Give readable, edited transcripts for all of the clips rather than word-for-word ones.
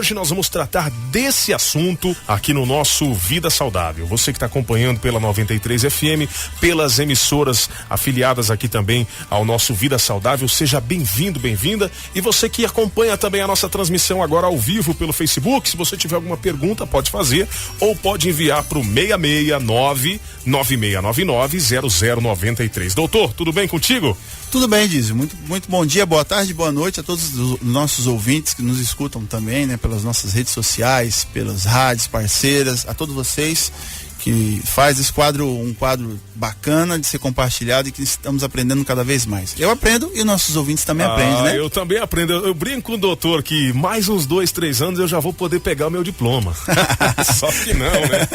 hoje nós vamos tratar desse assunto aqui no nosso Vida Saudável. Você que está acompanhando pela 93 FM, pelas emissoras afiliadas aqui também ao nosso Vida Saudável, seja bem-vindo, bem-vinda. E você que acompanha também a nossa transmissão agora ao vivo pelo Facebook, se você tiver alguma pergunta, pode fazer ou pode enviar para o 669-9699-0093. Doutor, tudo bem contigo? Tudo bem, Dízio. Muito bom dia, boa tarde, boa noite a todos os nossos ouvintes que nos escutam também, né? Pelas nossas redes sociais, pelas rádios parceiras, a todos vocês que faz esse quadro um quadro bacana de ser compartilhado e que estamos aprendendo cada vez mais. Eu aprendo e nossos ouvintes também aprendem, né? Eu também aprendo. Eu brinco com o doutor que mais uns 2-3 anos eu já vou poder pegar o meu diploma. Só que não, né?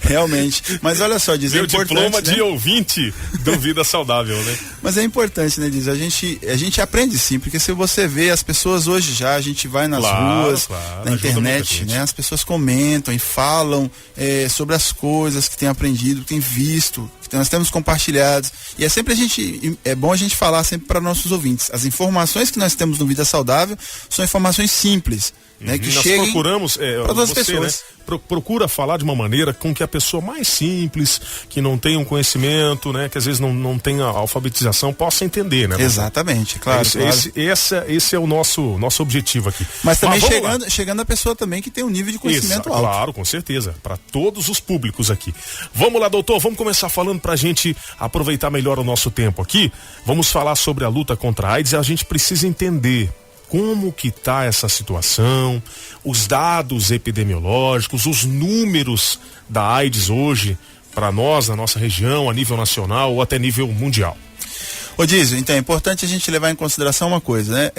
Realmente. Mas olha só, Diz, é importante, diploma, né? De né? ouvinte do Vida Saudável, né? Mas é importante, né, Diz? A gente aprende sim, porque se você vê as pessoas hoje já, a gente vai nas ruas, na internet, né? As pessoas comentam e falam sobre as coisas que tem aprendido, que tem visto, que nós temos compartilhado, e é bom a gente falar sempre para nossos ouvintes, as informações que nós temos no Vida Saudável são informações simples, né, que nós cheguem procuramos para todas as pessoas, né? Procura falar de uma maneira com que a pessoa mais simples, que não tem um conhecimento, né, que às vezes não tem a alfabetização, possa entender, né? Exatamente, claro. Esse é o nosso objetivo aqui. Mas também chegando a pessoa também que tem um nível de conhecimento alto. Claro, com certeza, para todos os públicos aqui. Vamos lá, doutor, vamos começar falando pra gente aproveitar melhor o nosso tempo aqui. Vamos falar sobre a luta contra a AIDS e a gente precisa entender como que tá essa situação, os dados epidemiológicos, os números da AIDS hoje para nós, na nossa região, a nível nacional ou até nível mundial. Ô Dízio, então é importante a gente levar em consideração uma coisa, né?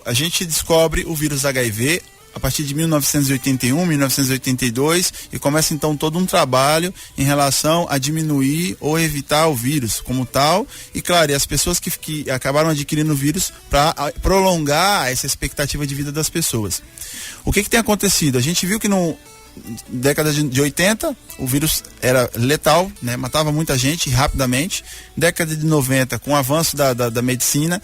A gente descobre o vírus HIV a partir de 1981, 1982 e começa então todo um trabalho em relação a diminuir ou evitar o vírus como tal e claro, e as pessoas que acabaram adquirindo o vírus para prolongar essa expectativa de vida das pessoas. O que tem acontecido? A gente viu que no década de 80 o vírus era letal, né? Matava muita gente rapidamente. Década de 90, com o avanço da medicina,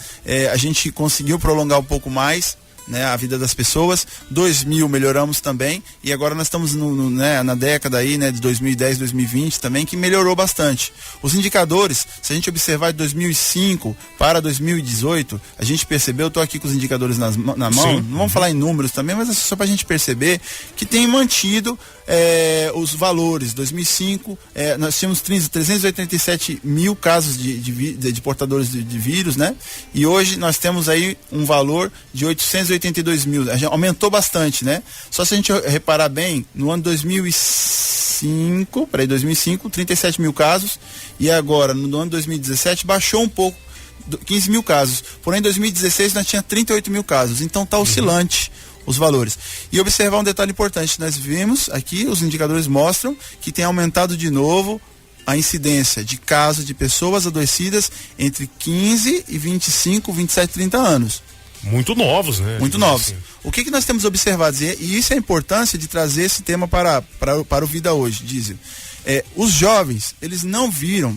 a gente conseguiu prolongar um pouco mais, né, a vida das pessoas. 2000 melhoramos também e agora nós estamos na década aí, né, de 2010, 2020 também, que melhorou bastante. Os indicadores, se a gente observar de 2005 para 2018, a gente percebeu, eu estou aqui com os indicadores na mão, sim, não vamos falar em números também, mas é só para a gente perceber que tem mantido os valores. 2005 nós tínhamos 387 mil casos de portadores de vírus, né? E hoje nós temos aí um valor de 882 mil, aumentou bastante, né? Só se a gente reparar bem, no ano 2005, 37 mil casos, e agora no ano 2017 baixou um pouco, 15 mil casos, porém em 2016 nós tínhamos 38 mil casos, então está oscilante os valores. E observar um detalhe importante, nós vimos aqui, os indicadores mostram que tem aumentado de novo a incidência de casos de pessoas adoecidas entre 15 e 25, 27, 30 anos. Muito novos, né? Muito novos. Assim. O que nós temos observado, e isso é a importância de trazer esse tema para o Vida Hoje, Dízio. Os jovens, eles não viram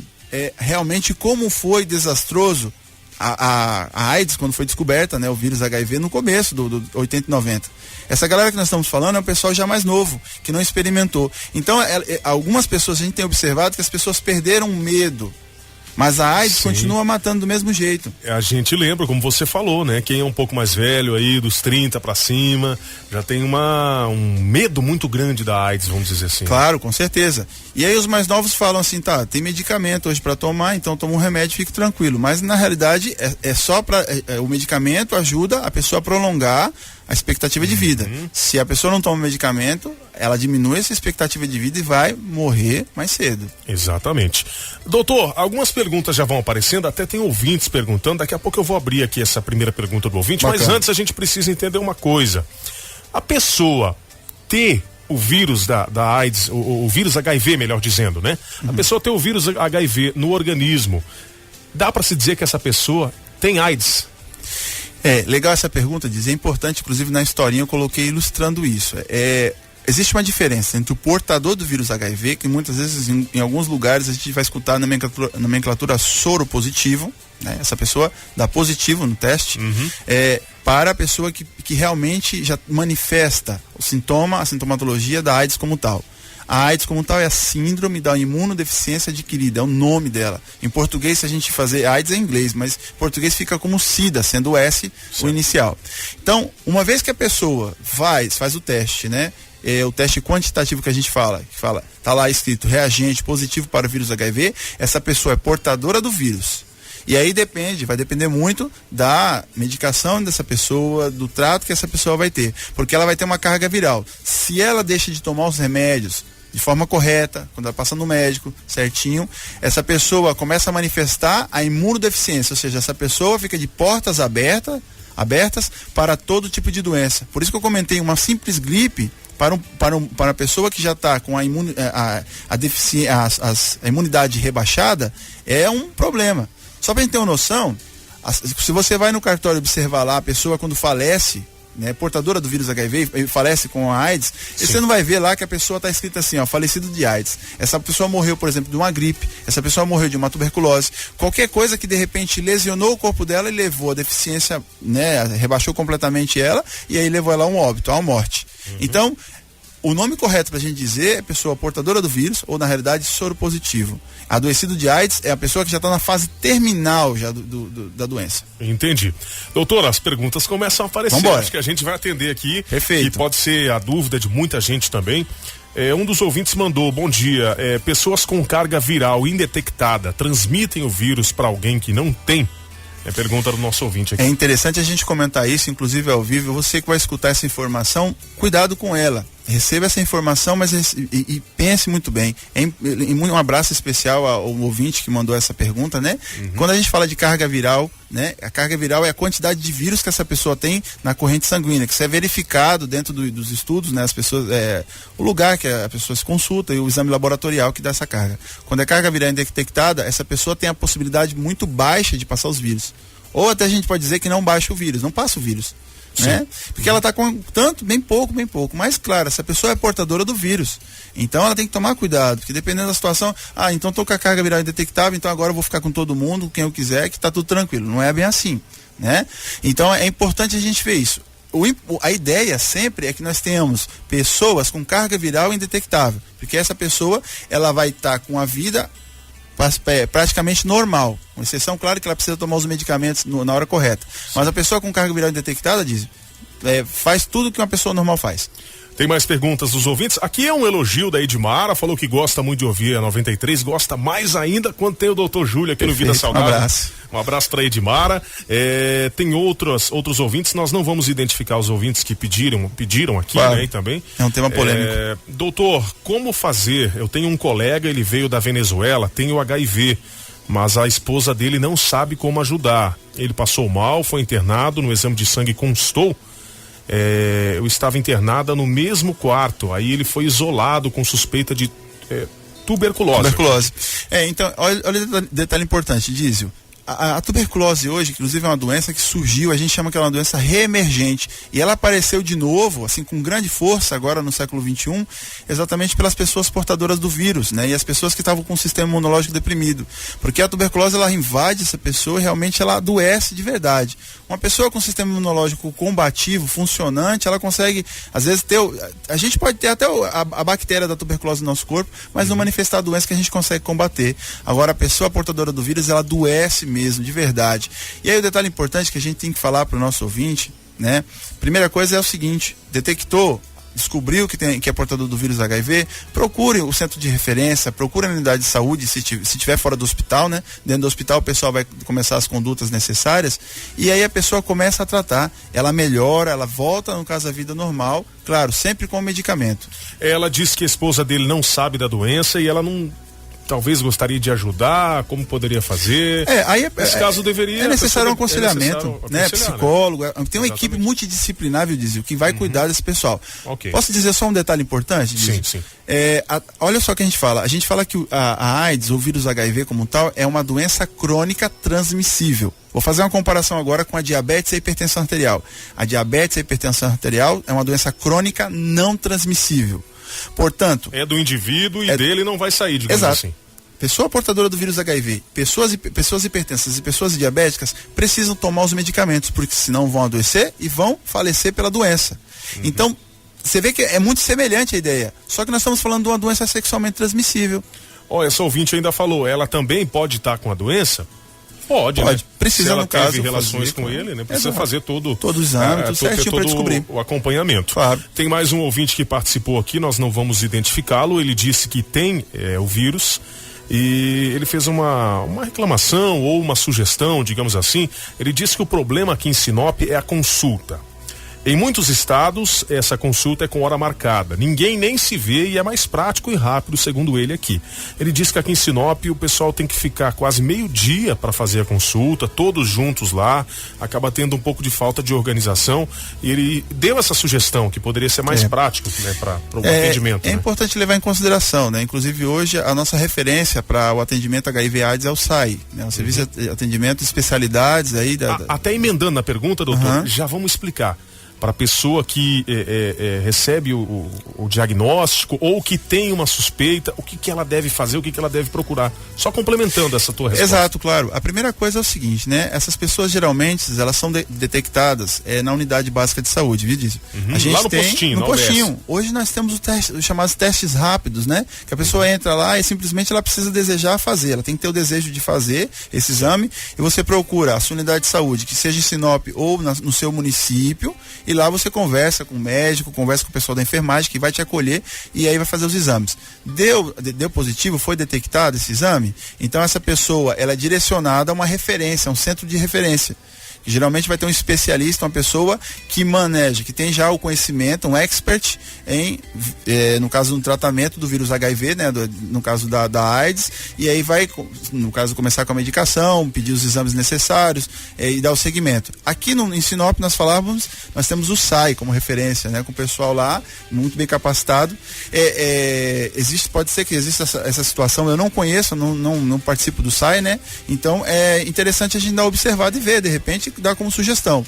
realmente como foi desastroso a AIDS quando foi descoberta, né, o vírus HIV no começo do 80 e 90. Essa galera que nós estamos falando é um pessoal já mais novo, que não experimentou. Então, algumas pessoas, a gente tem observado que as pessoas perderam medo, mas a AIDS continua matando do mesmo jeito. A gente lembra, como você falou, né? Quem é um pouco mais velho aí, dos 30 para cima, já tem um medo muito grande da AIDS, vamos dizer assim. Claro, com certeza. E aí os mais novos falam assim, tá, tem medicamento hoje para tomar, então toma um remédio e fique tranquilo. Mas na realidade é só para o medicamento ajuda a pessoa a prolongar a expectativa de vida. Se a pessoa não toma medicamento, ela diminui essa expectativa de vida e vai morrer mais cedo. Exatamente. Doutor, algumas perguntas já vão aparecendo, até tem ouvintes perguntando, daqui a pouco eu vou abrir aqui essa primeira pergunta do ouvinte, bacana. Mas antes a gente precisa entender uma coisa. A pessoa ter o vírus da AIDS, o vírus HIV, melhor dizendo, né? A pessoa ter o vírus HIV no organismo, dá para se dizer que essa pessoa tem AIDS? Legal essa pergunta, Diz. É importante, inclusive na historinha eu coloquei ilustrando isso. Existe uma diferença entre o portador do vírus HIV, que muitas vezes em alguns lugares a gente vai escutar a nomenclatura soro positivo, né? Essa pessoa dá positivo no teste, para a pessoa que realmente já manifesta o sintoma, a sintomatologia da AIDS como tal. A AIDS como tal é a síndrome da imunodeficiência adquirida, é o nome dela. Em português, se a gente fazer, AIDS é em inglês, mas em português fica como SIDA, sendo o S o inicial. Então, uma vez que a pessoa faz o teste, né? O teste quantitativo que a gente fala, tá lá escrito reagente positivo para o vírus HIV, essa pessoa é portadora do vírus. E aí vai depender muito da medicação dessa pessoa, do trato que essa pessoa vai ter, porque ela vai ter uma carga viral. Se ela deixa de tomar os remédios de forma correta, quando ela passa no médico, certinho, essa pessoa começa a manifestar a imunodeficiência, ou seja, essa pessoa fica de portas abertas para todo tipo de doença. Por isso que eu comentei, uma simples gripe para a pessoa que já está com a imunidade rebaixada é um problema. Só para a gente ter uma noção, se você vai no cartório observar lá a pessoa quando falece, né, portadora do vírus HIV e falece com a AIDS, você não vai ver lá que a pessoa está escrita assim, ó, falecido de AIDS. Essa pessoa morreu, por exemplo, de uma gripe, essa pessoa morreu de uma tuberculose, qualquer coisa que de repente lesionou o corpo dela e levou a deficiência, né, rebaixou completamente ela e aí levou ela a um óbito, a uma morte. Então, o nome correto para a gente dizer é pessoa portadora do vírus ou, na realidade, soro positivo. Adoecido de AIDS é a pessoa que já está na fase terminal já da doença. Entendi. Doutor, as perguntas começam a aparecer. Vambora. Acho que a gente vai atender aqui. Perfeito. Que pode ser a dúvida de muita gente também. Um dos ouvintes mandou, bom dia, pessoas com carga viral indetectada transmitem o vírus para alguém que não tem? É pergunta do nosso ouvinte aqui. É interessante a gente comentar isso, inclusive ao vivo. Você que vai escutar essa informação, cuidado com ela. Receba essa informação, mas e pense muito bem. Um abraço especial ao ouvinte que mandou essa pergunta, né? Quando a gente fala de carga viral, né? A carga viral é a quantidade de vírus que essa pessoa tem na corrente sanguínea, que isso é verificado dentro dos estudos, né? As pessoas, o lugar que a pessoa se consulta e o exame laboratorial que dá essa carga. Quando a carga viral é indetectada, essa pessoa tem a possibilidade muito baixa de passar os vírus. Ou até a gente pode dizer que não baixa o vírus, não passa o vírus. Né? Porque ela está com bem pouco. Mas claro, essa pessoa é portadora do vírus. Então ela tem que tomar cuidado, porque dependendo da situação, então estou com a carga viral indetectável, então agora eu vou ficar com todo mundo, quem eu quiser, que está tudo tranquilo. Não é bem assim, né? Então é importante a gente ver isso. A ideia sempre é que nós tenhamos pessoas com carga viral indetectável, porque essa pessoa ela vai estar com a vida praticamente normal, com exceção, claro, que ela precisa tomar os medicamentos na hora correta. Mas a pessoa com carga viral indetectada faz tudo que uma pessoa normal faz. Tem mais perguntas dos ouvintes. Aqui é um elogio da Edmara, falou que gosta muito de ouvir a 93, gosta mais ainda quando tem o Dr. Júlio aqui. Perfeito, no Vida Saudável. Um abraço para Edmara. Tem outros ouvintes, nós não vamos identificar os ouvintes que pediram aqui, claro, né, também. É um tema polêmico. Doutor, como fazer? Eu tenho um colega, ele veio da Venezuela, tem o HIV, mas a esposa dele não sabe como ajudar. Ele passou mal, foi internado, no exame de sangue constou. Eu estava internada no mesmo quarto, aí ele foi isolado com suspeita de tuberculose. Então, olha o detalhe importante, Dízio. A tuberculose hoje, inclusive, é uma doença que surgiu, a gente chama que é uma doença reemergente, e ela apareceu de novo, assim, com grande força agora no século XXI, exatamente pelas pessoas portadoras do vírus, né? E as pessoas que estavam com o sistema imunológico deprimido, porque a tuberculose, ela invade essa pessoa e realmente ela adoece de verdade. Uma pessoa com sistema imunológico combativo, funcionante, ela consegue, às vezes, a gente pode ter até a bactéria da tuberculose no nosso corpo, mas não manifestar a doença que a gente consegue combater. Agora, a pessoa portadora do vírus, ela adoece mesmo, de verdade. E aí o detalhe importante que a gente tem que falar para o nosso ouvinte, né? Primeira coisa é o seguinte: detectou, descobriu que é portador do vírus HIV, procure o centro de referência, procure a unidade de saúde, se estiver fora do hospital, né? Dentro do hospital o pessoal vai começar as condutas necessárias e aí a pessoa começa a tratar, ela melhora, ela volta, no caso, à vida normal, claro, sempre com medicamento. Ela diz que a esposa dele não sabe da doença e ela não... Talvez gostaria de ajudar, como poderia fazer. Nesse caso deveria... É necessário um aconselhamento, né? Psicólogo, tem uma equipe multidisciplinar, viu, Dízio, que vai cuidar desse pessoal. Okay. Posso dizer só um detalhe importante, Dízio? Sim. Olha só o que a gente fala que a AIDS, ou vírus HIV como tal, é uma doença crônica transmissível. Vou fazer uma comparação agora com a diabetes e a hipertensão arterial. A diabetes e a hipertensão arterial é uma doença crônica não transmissível. Portanto... É do indivíduo e dele não vai sair, digamos exato. assim. pessoa portadora do vírus HIV, pessoas hipertensas e pessoas diabéticas precisam tomar os medicamentos, porque senão vão adoecer e vão falecer pela doença. Então, você vê que é muito semelhante a ideia, só que nós estamos falando de uma doença sexualmente transmissível. Essa ouvinte ainda falou, ela também pode estar com a doença? Pode, né? Precisa, se ela no caso, teve relações fazer, com ele, né? Precisa fazer todos os exames, tudo certinho para descobrir. O acompanhamento. Claro. Tem mais um ouvinte que participou aqui, nós não vamos identificá-lo, ele disse que tem o vírus e ele fez uma reclamação ou uma sugestão, digamos assim. Ele disse que o problema aqui em Sinop é a consulta. Em muitos estados, essa consulta é com hora marcada. Ninguém nem se vê e é mais prático e rápido, segundo ele aqui. Ele disse que aqui em Sinop o pessoal tem que ficar quase meio-dia para fazer a consulta, todos juntos lá, acaba tendo um pouco de falta de organização. E ele deu essa sugestão que poderia ser mais prático, né, para o atendimento. É importante levar em consideração, né? Inclusive hoje a nossa referência para o atendimento HIV/AIDS é o SAI, né? O Serviço de Atendimento de Especialidades aí Até emendando na pergunta, doutor, já vamos explicar. Para a pessoa que recebe o diagnóstico ou que tem uma suspeita, o que ela deve fazer, o que ela deve procurar. Só complementando essa tua resposta. Exato, claro. A primeira coisa é o seguinte, né? Essas pessoas geralmente, elas são detectadas na unidade básica de saúde, viu, Dízio? A gente lá no tem postinho, no postinho. Hoje nós temos os chamados testes rápidos, né? Que a pessoa entra lá e simplesmente ela precisa desejar fazer. Ela tem que ter o desejo de fazer esse exame e você procura a sua unidade de saúde, que seja em Sinop ou no seu município, e lá você conversa com o médico, conversa com o pessoal da enfermagem que vai te acolher e aí vai fazer os exames. Deu positivo, foi detectado esse exame, então essa pessoa, ela é direcionada a uma referência, a um centro de referência. Geralmente vai ter um especialista, uma pessoa que maneja, que tem já o conhecimento, um expert no caso do tratamento do vírus HIV, né? No caso da AIDS, e aí vai, no caso, começar com a medicação, pedir os exames necessários e dar o segmento. Aqui em Sinop nós temos o SAI como referência, né? Com o pessoal lá, muito bem capacitado. Pode ser que exista essa situação, eu não conheço, não participo do SAI, né? Então é interessante a gente dar uma observada e ver, de repente, dar como sugestão.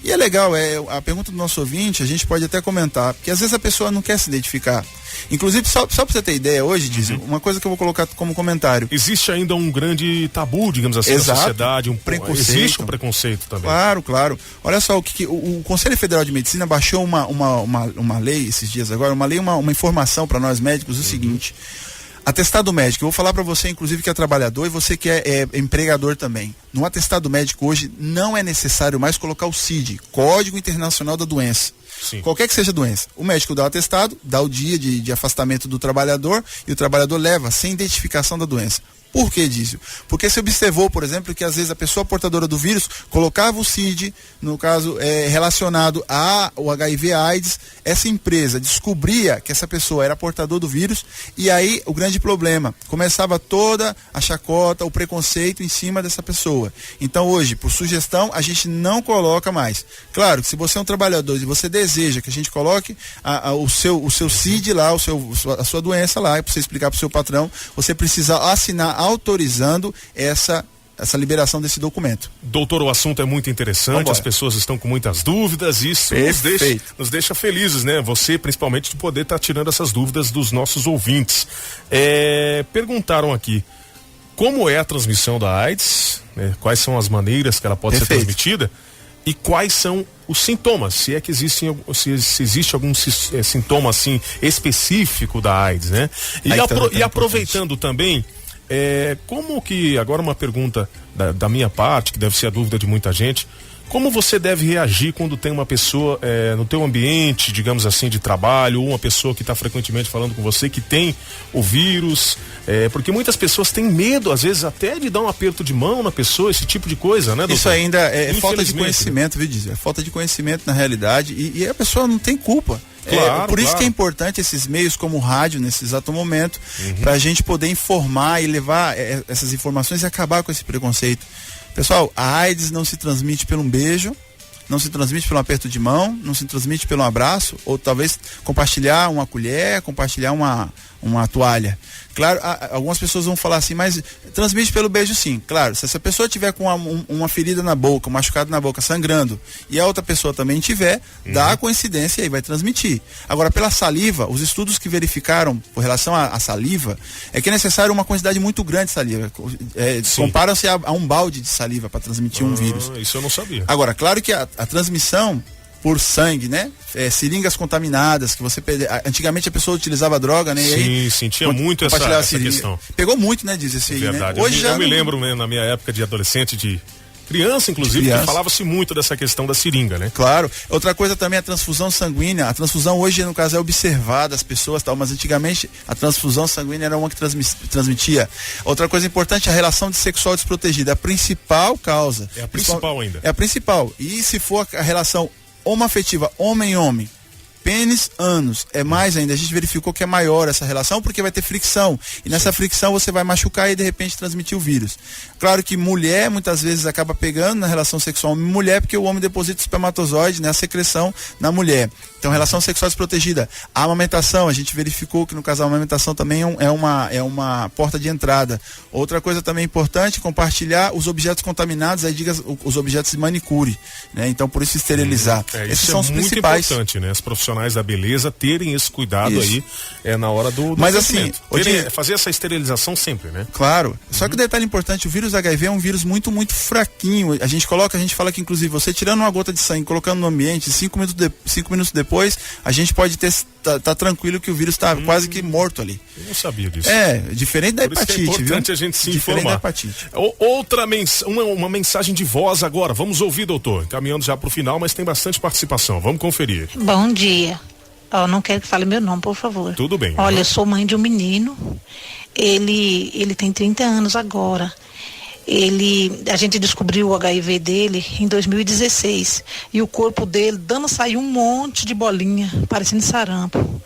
E é legal, a pergunta do nosso ouvinte, a gente pode até comentar, porque às vezes a pessoa não quer se identificar. Inclusive, só pra você ter ideia, hoje, Dízio, uma coisa que eu vou colocar como comentário. Existe ainda um grande tabu, digamos assim, na sociedade, preconceito. Existe um preconceito também. Claro. Olha só, o Conselho Federal de Medicina baixou uma lei esses dias agora, uma informação para nós médicos, o seguinte: atestado médico, eu vou falar para você, inclusive, que é trabalhador e você que é empregador também. No atestado médico hoje não é necessário mais colocar o CID, Código Internacional da Doença. Sim. Qualquer que seja a doença. O médico dá o atestado, dá o dia de afastamento do trabalhador e o trabalhador leva sem identificação da doença. Por que, Dízio? Porque se observou, por exemplo, que às vezes a pessoa portadora do vírus colocava o CID, no caso relacionado ao HIV/AIDS, essa empresa descobria que essa pessoa era portador do vírus e aí o grande problema, começava toda a chacota, o preconceito em cima dessa pessoa. Então hoje, por sugestão, a gente não coloca mais. Claro que se você é um trabalhador e você deseja que a gente coloque o seu CID lá, a sua doença lá, e para você explicar para o seu patrão, você precisa assinar autorizando essa liberação desse documento. Doutor, o assunto é muito interessante, as pessoas estão com muitas dúvidas e isso nos deixa felizes, né? Você, principalmente, de poder estar tirando essas dúvidas dos nossos ouvintes. Perguntaram aqui, como é a transmissão da AIDS, né? Quais são as maneiras que ela pode ser transmitida e quais são os sintomas, se é que se existe algum sintoma assim específico da AIDS, né? E aproveitando também, como que, agora uma pergunta da minha parte, que deve ser a dúvida de muita gente, como você deve reagir quando tem uma pessoa no teu ambiente, digamos assim, de trabalho, ou uma pessoa que está frequentemente falando com você, que tem o vírus, porque muitas pessoas têm medo, às vezes, até de dar um aperto de mão na pessoa, esse tipo de coisa, né, doutor? Isso ainda é falta de conhecimento, viu, dizer? É falta de conhecimento na realidade e a pessoa não tem culpa. Por isso que é importante esses meios como o rádio, nesse exato momento, para a gente poder informar e levar essas informações e acabar com esse preconceito. Pessoal, a AIDS não se transmite por um beijo, não se transmite pelo aperto de mão, não se transmite pelo abraço, ou talvez compartilhar uma colher, compartilhar uma uma toalha. Claro, algumas pessoas vão falar assim, mas transmite pelo beijo sim. Claro, se essa pessoa tiver com uma ferida na boca, um machucado na boca, sangrando, e a outra pessoa também tiver, dá a coincidência e aí vai transmitir. Agora, pela saliva, os estudos que verificaram com relação à saliva, é que é necessário uma quantidade muito grande de saliva. Comparam-se a um balde de saliva para transmitir um vírus. Isso eu não sabia. Agora, claro que a transmissão por sangue, né? Seringas contaminadas, que você antigamente a pessoa utilizava droga, né? Sim, sim, tinha muito essa questão. Pegou muito, né? Diz esse aí, verdade. Né? Hoje eu me lembro, né, na minha época de adolescente, de criança, inclusive, que falava-se muito dessa questão da seringa, né? Claro. Outra coisa também é a transfusão sanguínea. A transfusão hoje, no caso, é observada as pessoas, tal, mas antigamente a transfusão sanguínea era uma que transmitia. Outra coisa importante, a relação sexual desprotegida. A principal causa. É a principal ainda. É a principal. E se for a relação homoafetiva, homem-homem, pênis, ânus, é mais ainda. A gente verificou que é maior essa relação porque vai ter fricção. E nessa fricção você vai machucar e de repente transmitir o vírus. Claro que mulher muitas vezes acaba pegando na relação sexual mulher porque o homem deposita o espermatozoide, né, a secreção na mulher. Então, relação sexual desprotegida. A amamentação, a gente verificou que no caso a amamentação também é uma porta de entrada. Outra coisa também importante, compartilhar os objetos contaminados, aí diga os objetos de manicure, né? Então, por isso esterilizar. Esses são os principais. Muito importante, né? As profissionais da beleza terem esse cuidado aí na hora do Mas assim, fazer essa esterilização sempre, né? Claro. Só que o detalhe importante, o vírus HIV é um vírus muito, muito fraquinho. A gente fala que inclusive você tirando uma gota de sangue, colocando no ambiente, 5 minutos depois, a gente pode tá tranquilo que o vírus está quase que morto ali. Eu não sabia disso. Diferente da hepatite, viu? É importante a gente se informar. Outra uma mensagem de voz agora. Vamos ouvir, doutor. Caminhando já para o final, mas tem bastante participação. Vamos conferir. Bom dia. Não quero que fale meu nome, por favor. Tudo bem. Olha, eu sou mãe de um menino. Ele tem 30 anos agora. A gente descobriu o HIV dele em 2016 e o corpo dele saiu um monte de bolinha, parecendo sarampo.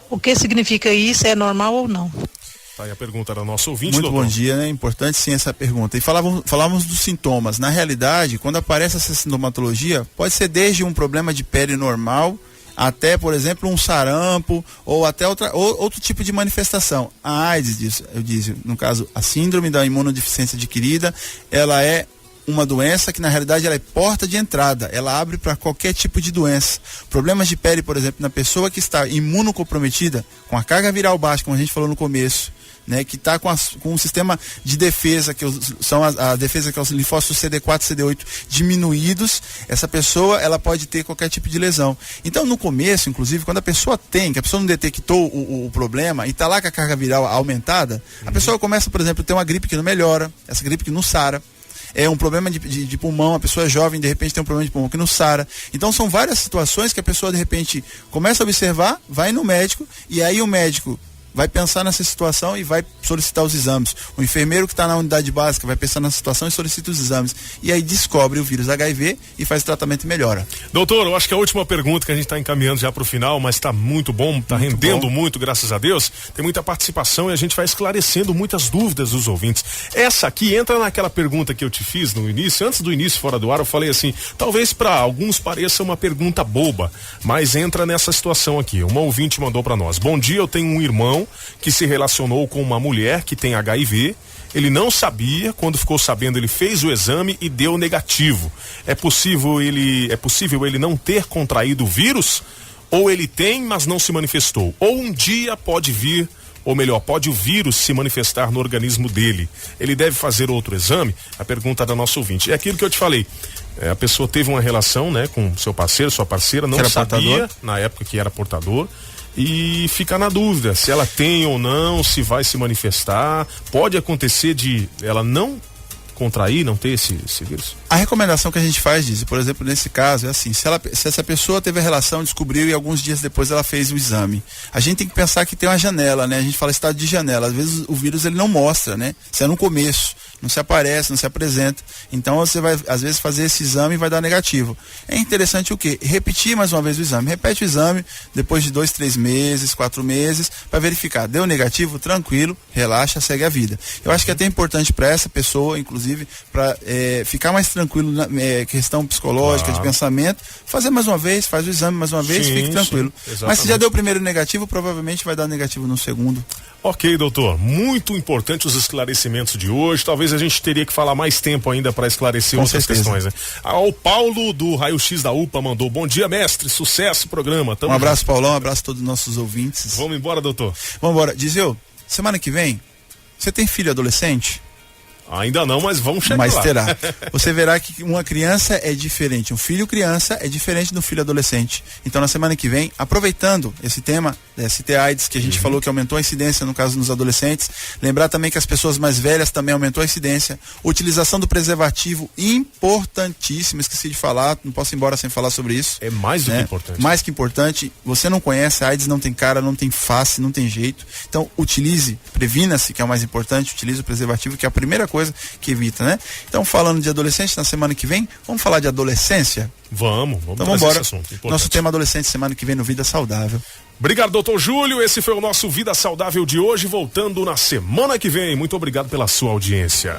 O que significa isso? É normal ou não? Tá aí a pergunta da nossa ouvinte, Muito doutor. bom dia, né? Importante sim essa pergunta. E falávamos dos sintomas. Na realidade, quando aparece essa sintomatologia, pode ser desde um problema de pele normal até, por exemplo, um sarampo ou até outro tipo de manifestação. A AIDS, eu disse, no caso, a síndrome da imunodeficiência adquirida, ela é uma doença que na realidade ela é porta de entrada, ela abre para qualquer tipo de doença. Problemas de pele, por exemplo, na pessoa que está imunocomprometida, com a carga viral baixa, como a gente falou no começo, né, que está com um sistema de defesa, que são a defesa que é os linfócitos CD4 e CD8 diminuídos, essa pessoa ela pode ter qualquer tipo de lesão. Então, no começo, inclusive, quando a pessoa não detectou o problema e está lá com a carga viral aumentada, a pessoa começa, por exemplo, a ter uma gripe que não melhora, essa gripe que não sara. É um problema de pulmão, a pessoa é jovem, de repente tem um problema de pulmão que não sara. Então são várias situações que a pessoa de repente começa a observar, vai no médico e aí o médico vai pensar nessa situação e vai solicitar os exames. O enfermeiro que está na unidade básica vai pensar na situação e solicita os exames. E aí descobre o vírus HIV e faz tratamento e melhora. Doutor, eu acho que a última pergunta que a gente está encaminhando já para o final, mas está muito bom, está rendendo muito, graças a Deus. Tem muita participação e a gente vai esclarecendo muitas dúvidas dos ouvintes. Essa aqui entra naquela pergunta que eu te fiz no início, antes do início, fora do ar, eu falei assim, talvez para alguns pareça uma pergunta boba, mas entra nessa situação aqui. Uma ouvinte mandou para nós: bom dia, eu tenho um irmão que se relacionou com uma mulher que tem HIV. Ele não sabia, quando ficou sabendo ele fez o exame e deu negativo. É possível ele não ter contraído o vírus? Ou ele tem, mas não se manifestou? Ou um dia pode vir, ou melhor, pode o vírus se manifestar no organismo dele? Ele deve fazer outro exame? A pergunta da nossa ouvinte. É aquilo que eu te falei. A pessoa teve uma relação, né, com seu parceiro, sua parceira, não sabia na época que era portador. E fica na dúvida se ela tem ou não, se vai se manifestar. Pode acontecer de ela não contrair, não ter esse vírus? A recomendação que a gente faz, diz, por exemplo, nesse caso, é assim: se essa pessoa teve a relação, descobriu e alguns dias depois ela fez o exame, a gente tem que pensar que tem uma janela, né? A gente fala estado de janela. Às vezes o vírus ele não mostra, né? Isso é no começo. não se aparece, não se apresenta. Então você vai, às vezes, fazer esse exame e vai dar negativo. É interessante o quê? Repetir mais uma vez o exame. Repete o exame depois de 2, 3 meses, 4 meses, para verificar. Deu negativo? Tranquilo, relaxa, segue a vida. Eu acho que é até importante para essa pessoa, inclusive, para ficar mais tranquilo na questão psicológica, de pensamento, fazer mais uma vez, faz o exame mais uma vez, fique tranquilo. Mas se já deu o primeiro negativo, provavelmente vai dar negativo no segundo. Ok, doutor. Muito importante os esclarecimentos de hoje. Talvez a gente teria que falar mais tempo ainda para esclarecer outras questões, né? O Paulo do Raio X da UPA mandou: bom dia, mestre, sucesso programa. Um abraço, Paulão, um abraço a todos os nossos ouvintes. Vamos embora, doutor. Vamos embora. Dizeu, semana que vem, você tem filho adolescente? Ainda não, mas vamos chegar mas lá. Terá. Você verá que uma criança é diferente, um filho criança é diferente do filho adolescente. Então na semana que vem, aproveitando esse tema da ST/AIDS, que a gente falou que aumentou a incidência no caso dos adolescentes, lembrar também que as pessoas mais velhas também aumentou a incidência, utilização do preservativo importantíssimo, esqueci de falar, não posso ir embora sem falar sobre isso. É mais do que importante. Mais que importante, você não conhece, a AIDS não tem cara, não tem face, não tem jeito. Então utilize, previna-se, que é o mais importante, utilize o preservativo, que é a primeira coisa que evita, né? Então, falando de adolescente, na semana que vem, vamos falar de adolescência? Vamos então vamos embora. Nosso tema adolescente semana que vem no Vida Saudável. Obrigado, doutor Júlio. Esse foi o nosso Vida Saudável de hoje, voltando na semana que vem. Muito obrigado pela sua audiência.